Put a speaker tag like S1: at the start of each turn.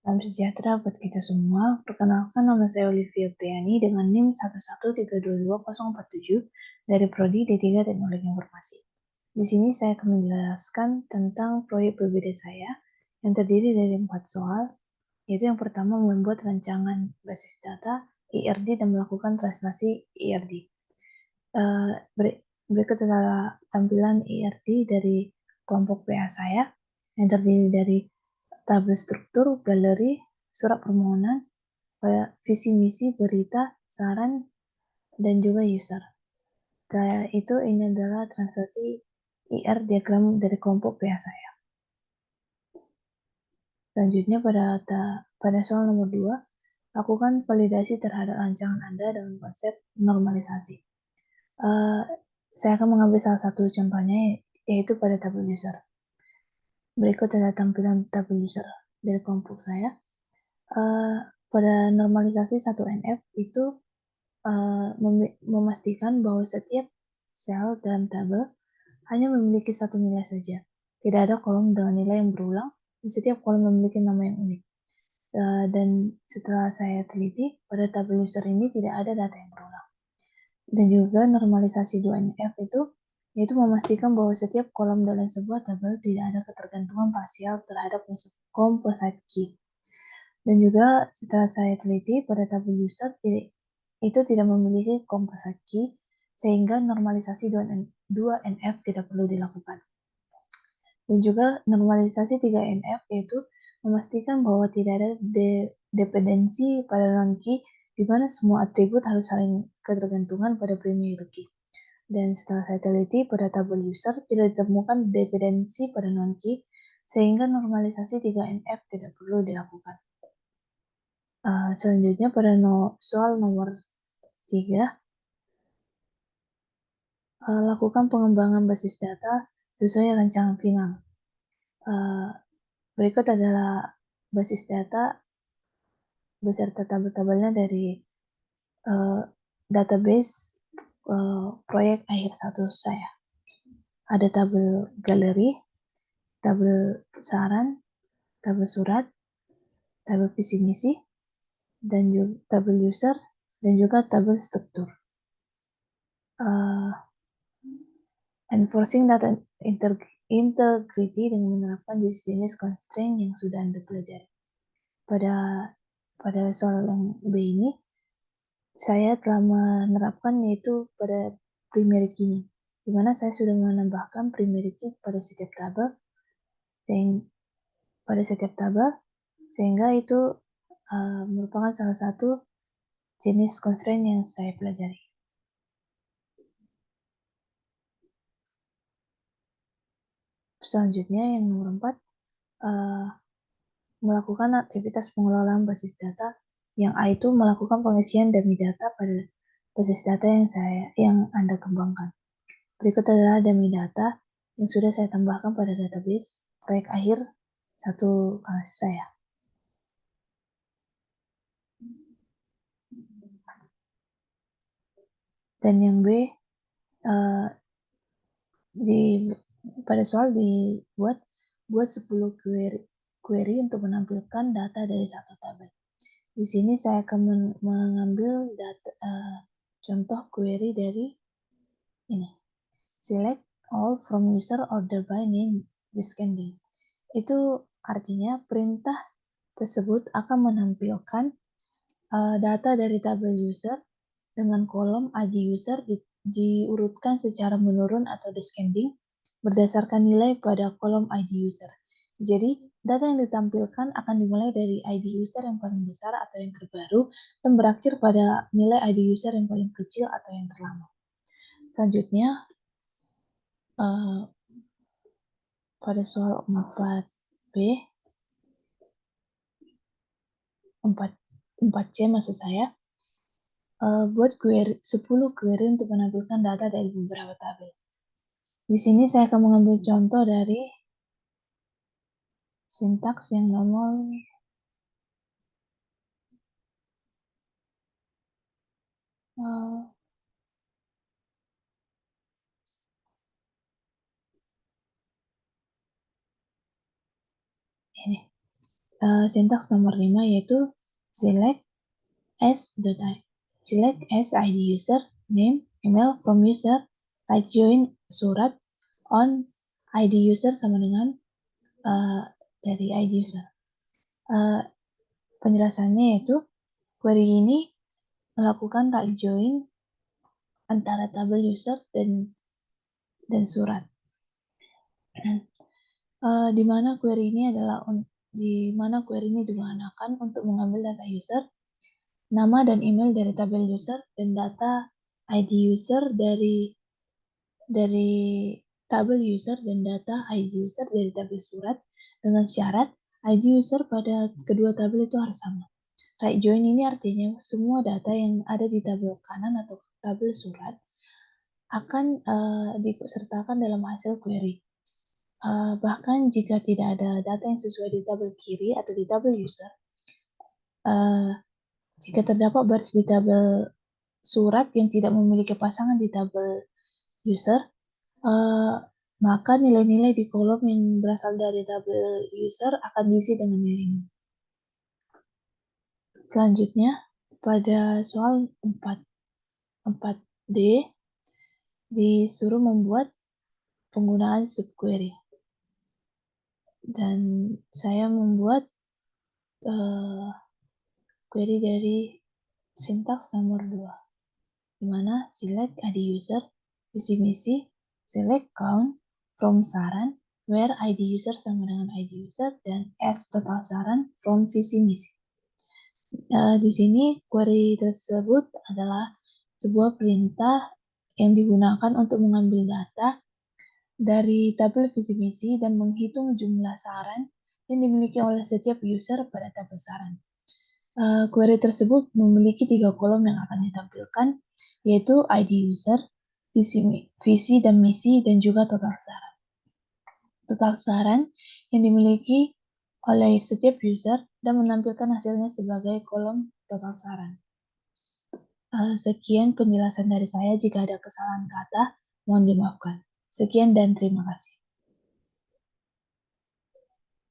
S1: Salam sejahtera buat kita semua. Perkenalkan, nama saya Olivia Priani dengan NIM 113224047 dari Prodi D3 Teknologi Informasi. Di sini saya akan menjelaskan tentang proyek berbeda saya yang terdiri dari 4 soal, yaitu yang pertama membuat rancangan basis data IRD dan melakukan translasi IRD. Berikut adalah tampilan IRD dari kelompok PA saya yang terdiri dari tabel struktur, galeri, surat permohonan, visi misi, berita, saran, dan juga user. Setelah itu ini adalah transaksi IR diagram dari kelompok PA saya. Selanjutnya pada soal nomor 2, lakukan validasi terhadap rancangan Anda dengan konsep normalisasi. Saya akan mengambil salah satu contohnya, yaitu pada tabel user. Berikut adalah tampilan tabel user dari kelompok saya. Pada normalisasi 1NF itu memastikan bahwa setiap sel dalam tabel hanya memiliki satu nilai saja. Tidak ada kolom dengan nilai yang berulang, dan setiap kolom memiliki nama yang unik. Dan setelah saya teliti, pada tabel user ini tidak ada data yang berulang. Dan juga normalisasi 2NF itu yaitu memastikan bahwa setiap kolom dalam sebuah tabel tidak ada ketergantungan parsial terhadap composite key. Dan juga setelah saya teliti pada tabel user itu tidak memiliki composite key sehingga normalisasi 2NF tidak perlu dilakukan. Dan juga normalisasi 3NF yaitu memastikan bahwa tidak ada dependensi pada non-key di mana semua atribut harus saling ketergantungan pada primary key. Dan setelah saya teliti pada tabel user tidak ditemukan dependensi pada non-key sehingga normalisasi 3NF tidak perlu dilakukan. Selanjutnya pada soal nomor 3, lakukan pengembangan basis data sesuai rancangan final. Berikut adalah basis data beserta tabel-tabelnya dari database proyek akhir 1 saya. Ada tabel galeri, tabel saran, tabel surat, tabel visi misi, dan juga tabel user, dan juga tabel struktur. Enforcing data integrity dengan menerapkan jenis constraint yang sudah Anda pelajari. Pada soal yang B ini, saya telah menerapkan yaitu pada primary key, di mana saya sudah menambahkan primary key pada setiap tabel, sehingga itu merupakan salah satu jenis constraint yang saya pelajari. Selanjutnya yang nomor 4, melakukan aktivitas pengelolaan basis data yang A itu melakukan pengisian dummy data pada basis data yang Anda kembangkan. Berikut adalah dummy data yang sudah saya tambahkan pada database proyek akhir 1 kelas saya. Dan yang B, pada soal buat 10 query untuk menampilkan data dari satu tabel. Di sini saya akan mengambil contoh query dari ini. Select all from user order by name descending. Itu artinya perintah tersebut akan menampilkan data dari tabel user dengan kolom ID user diurutkan secara menurun atau descending berdasarkan nilai pada kolom ID user. Jadi, data yang ditampilkan akan dimulai dari ID user yang paling besar atau yang terbaru dan berakhir pada nilai ID user yang paling kecil atau yang terlama. Selanjutnya, pada soal 4C maksud saya, buat 10 query untuk menampilkan data dari beberapa tabel. Di sini saya akan mengambil contoh dari sintaks yang nomor ini. Sintaks nomor 5 yaitu select select as ID user, name, email from user, right join surat on ID user sama dengan dari ID user. Penjelasannya yaitu query ini melakukan right join antara tabel user dan surat. Di mana query ini digunakan untuk mengambil data user, nama dan email dari tabel user, dan data ID user dari tabel user dan data ID user dari tabel surat, dengan syarat ID user pada kedua tabel itu harus sama. Right join ini artinya semua data yang ada di tabel kanan atau tabel surat akan disertakan dalam hasil query. Bahkan jika tidak ada data yang sesuai di tabel kiri atau di tabel user, jika terdapat baris di tabel surat yang tidak memiliki pasangan di tabel user, maka nilai-nilai di kolom yang berasal dari tabel user akan diisi dengan nilai ini. Selanjutnya, pada soal 4D, disuruh membuat penggunaan subquery. Dan saya membuat query dari sintaks nomor 2, di mana select ID user, visi misi, select count from saran, where ID user sama dengan ID user, dan as total saran from visi misi. Di sini query tersebut adalah sebuah perintah yang digunakan untuk mengambil data dari tabel visi misi dan menghitung jumlah saran yang dimiliki oleh setiap user pada tabel saran. Query tersebut memiliki 3 kolom yang akan ditampilkan, yaitu ID user, visi dan misi, dan juga total saran. Total saran yang dimiliki oleh setiap user dan menampilkan hasilnya sebagai kolom total saran. Sekian penjelasan dari saya. Jika ada kesalahan kata, mohon dimaafkan. Sekian dan terima kasih.